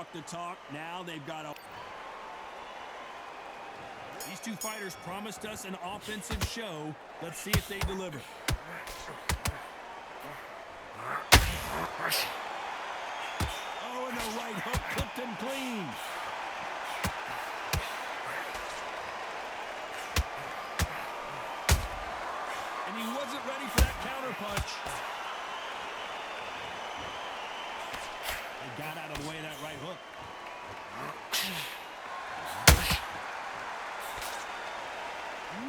talk the talk. Now they've got a... These two fighters promised us an offensive show. Let's see if they deliver. Oh, and the right hook clipped him clean. And he wasn't ready for that counter punch. They got out of the way of that right hook.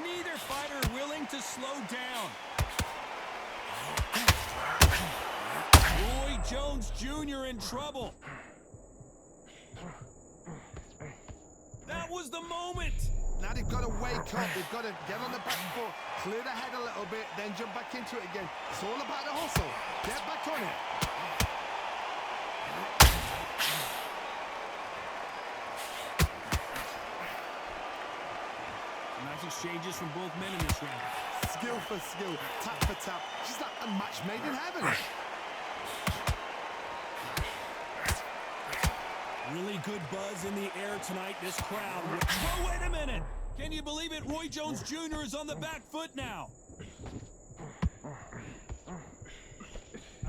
Neither fighter willing to slow down. Roy Jones Jr. in trouble. That was the moment. Now they've got to wake up. They've got to get on the back foot, clear the head a little bit, then jump back into it again. It's all about the hustle. Get back on it. Nice exchanges from both men in this round. Skill for skill, tap for tap. Just like a match made in heaven. Really good buzz in the air tonight, this crowd. Oh, wait a minute. Can you believe it? Roy Jones Jr. is on the back foot now.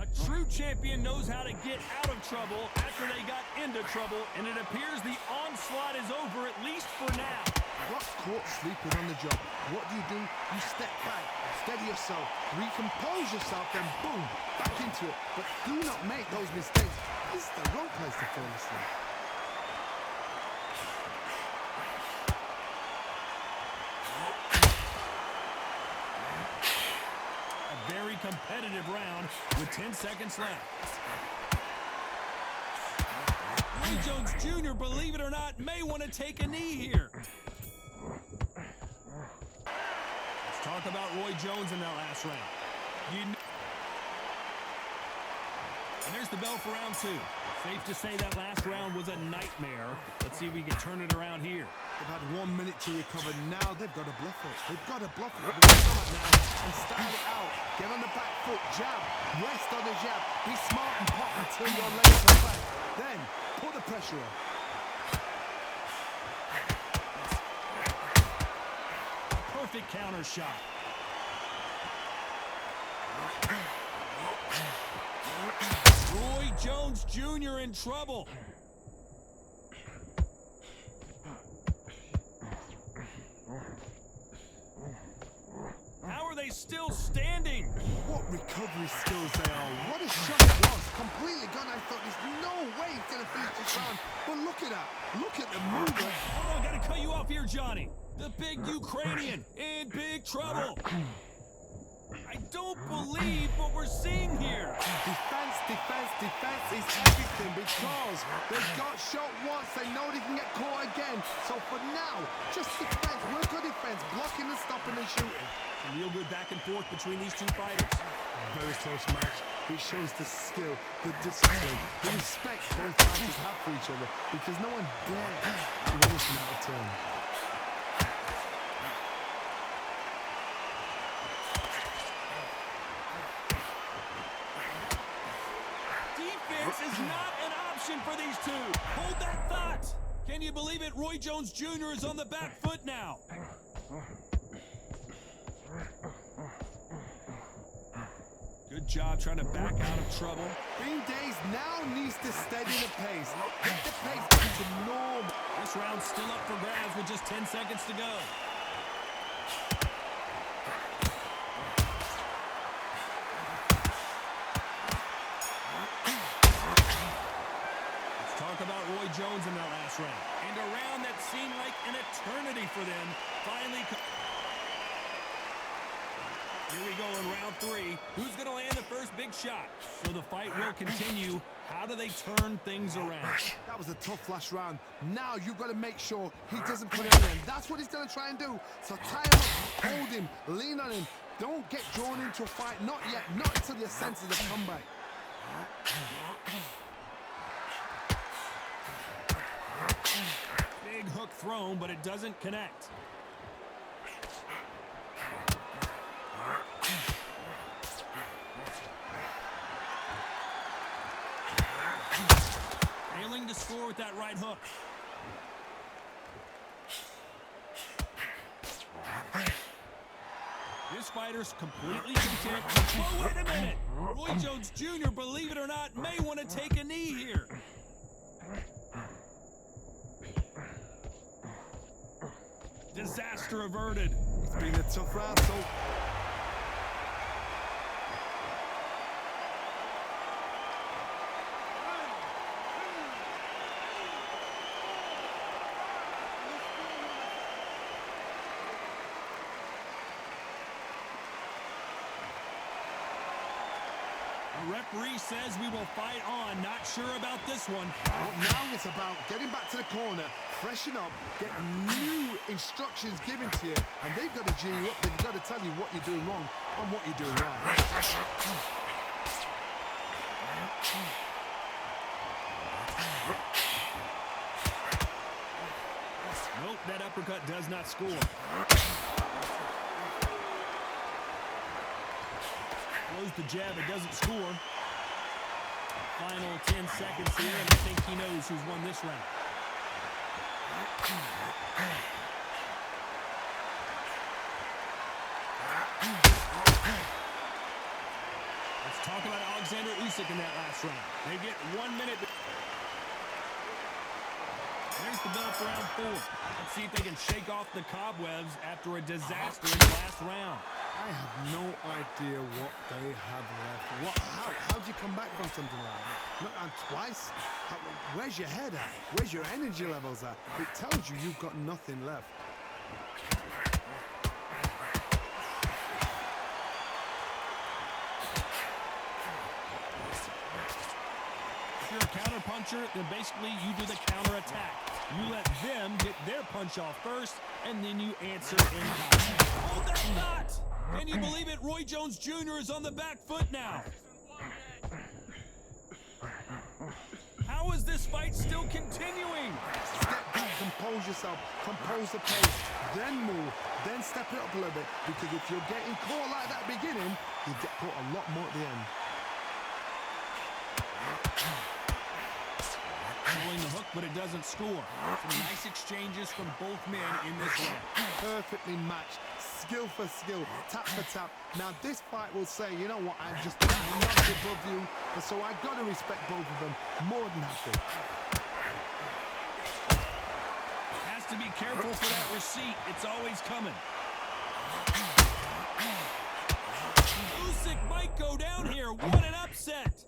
A true champion knows how to get out of trouble after they got into trouble, and it appears the onslaught is over, at least for now. Got caught sleeping on the job. What do? You step back, steady yourself, recompose yourself, then boom, back into it. But do not make those mistakes. This is the wrong place to fall asleep. A very competitive round with 10 seconds left. Roy Jones Jr., believe it or not, may want to take a knee here. Let's talk about Roy Jones in that last round. And there's the bell for round two. Safe to say that last round was a nightmare. Let's see if we can turn it around here. They've had 1 minute to recover. Now they've got to bluff it. They've got to bluff it. They've got to come up now and start it out. Get on the back foot, jab, rest on the jab. Be smart and pop until your legs are back. Then put the pressure on. Perfect counter shot. Roy Jones Jr. in trouble. How are they still standing? What recovery skills they are. What a shot it was. Completely gone. I thought there's no way he's going to finish this round. But look at that. Look at the movement. Hold on, gotta cut you off here, Johnny. The big Ukrainian in big trouble. I don't believe what we're seeing here. Defense, defense, defense is everything because they got shot once. They know they can get caught again. So for now, just defense. Work on defense. Blocking and stopping and shooting. Some real good back and forth between these two fighters. Very close match. It shows the skill, the discipline, the respect both fighters have for each other because no one dares to win this out of turn. Defense is not an option for these two. Hold that thought. Can you believe it? Roy Jones Jr. is on the back foot now. Good job trying to back out of trouble. Green Days now needs to steady the pace. Get the pace back to normal. This round's still up for grabs with just 10 seconds to go. Let's talk about Roy Jones in that last round. And a round that seemed like an eternity for them finally... Here we go in round three. Who's going to land the first big shot? So the fight will continue. How do they turn things around? That was a tough last round. Now you've got to make sure he doesn't put it in. That's what he's going to try and do. So tie him up, hold him, lean on him. Don't get drawn into a fight. Not yet. Not until your senses have come back. Big hook thrown, but it doesn't connect. to score with that right hook. This fighter's completely content. Oh, wait a minute! Roy Jones Jr., believe it or not, may want to take a knee here. Disaster averted. It's been a tough round, so... The referee says we will fight on. Not sure about this one. Well, now it's about getting back to the corner, freshen up, get new instructions given to you, and they've got to G you up. They've got to tell you what you're doing wrong and what you're doing right. Nope, that uppercut does not score. Throws the jab, it doesn't score. Final 10 seconds here, and I think he knows who's won this round. Let's talk about Oleksandr Usyk in that last round. They get 1 minute. There's the bell for round 4. Let's see if they can shake off the cobwebs after a disaster in the last round. I have no idea what they have left. How do you come back from something like that? And twice? Where's your head at? Where's your energy levels at? It tells you you've got nothing left. If you're a counter puncher, then basically you do the counter attack. You let them get their punch off first, and then you answer in kind. Oh, that's not! Can you believe it? Roy Jones Jr. is on the back foot now. How is this fight still continuing? Step back, compose yourself, compose the pace, then move, then step it up a little bit. Because if you're getting caught like that beginning, you get caught a lot more at the end. Throwing the hook, but it doesn't score. Some nice exchanges from both men in this round. Perfectly matched, skill for skill, tap for tap. Now this fight will say, you know what, I'm just not above you, and so I got to respect both of them more than happy. Has to be careful for that receipt. It's always coming. Usyk might go down here. What an upset!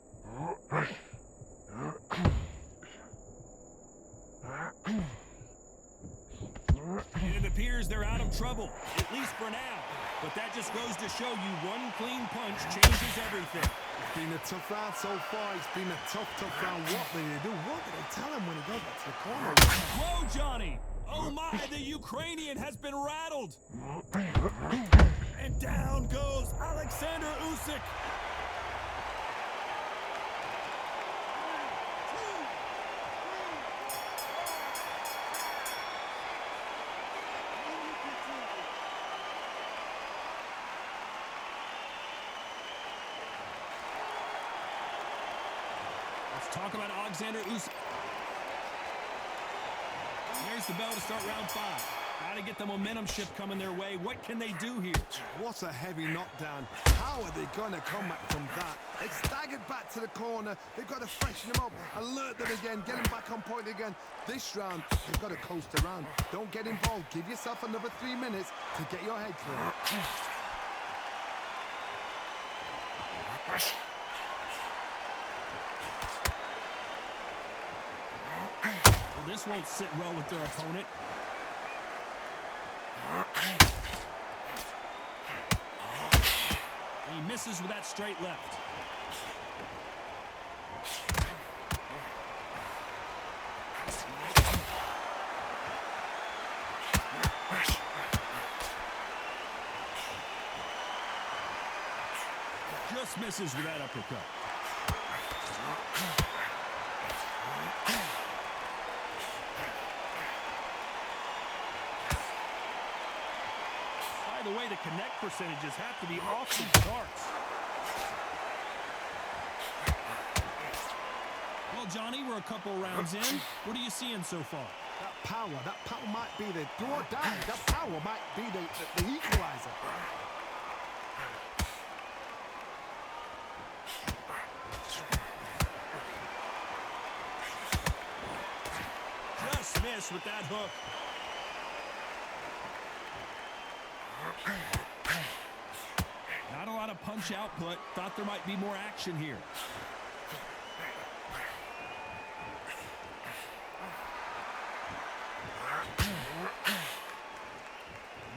And it appears they're out of trouble, at least for now. But that just goes to show you one clean punch changes everything. It's been a tough round so far. It's been a tough round. What did they do? What did they tell him when he goes back to the corner? Whoa, Johnny! Oh my, the Ukrainian has been rattled! And down goes Oleksandr Usyk! Talk about Oleksandr Usyk. There's the bell to start round 5. Got to get the momentum shift coming their way. What can they do here? What a heavy knockdown. How are they going to come back from that? They staggered back to the corner. They've got to freshen them up, alert them again, get them back on point again. This round, they've got to coast around. Don't get involved. Give yourself another 3 minutes to get your head clear. This won't sit well with their opponent. He misses with that straight left. Just misses with that uppercut. By the way, the connect percentages have to be off the charts. Well, Johnny, we're a couple rounds in. What are you seeing so far? That power might be the do or die. That power might be the equalizer. Just missed with that hook. Not a lot of punch output. Thought there might be more action here.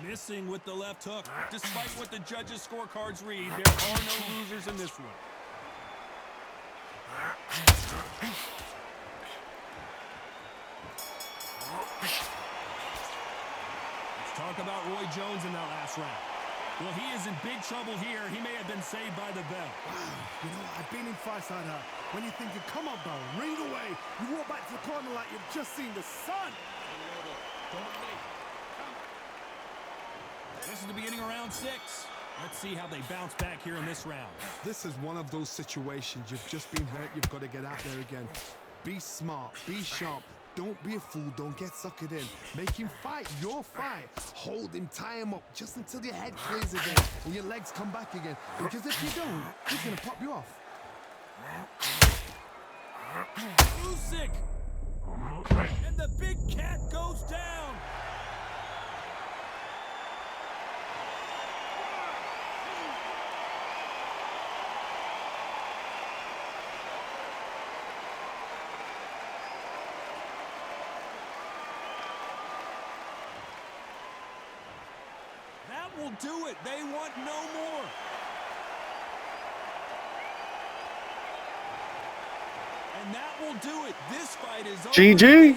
Missing with the left hook. Despite what the judges' scorecards read, there are no losers in this one. Let's talk about Roy Jones in that last round. Well, he is in big trouble here. He may have been saved by the bell. Wow, you know, I've been in fights like that. When you're thinking, come on, bell, ring away. You walk back to the corner like you've just seen the sun. This is the beginning of round 6. Let's see how they bounce back here in this round. This is one of those situations. You've just been hurt. You've got to get out there again. Be smart. Be sharp. Don't be a fool. Don't get suckered in. Make him fight your fight. Hold him. Tie him up just until your head clears again and your legs come back again. Because if you don't, he's going to pop you off. Usyk! And the big cat goes down. That will do it. They want no more. And that will do it. This fight is over. GG.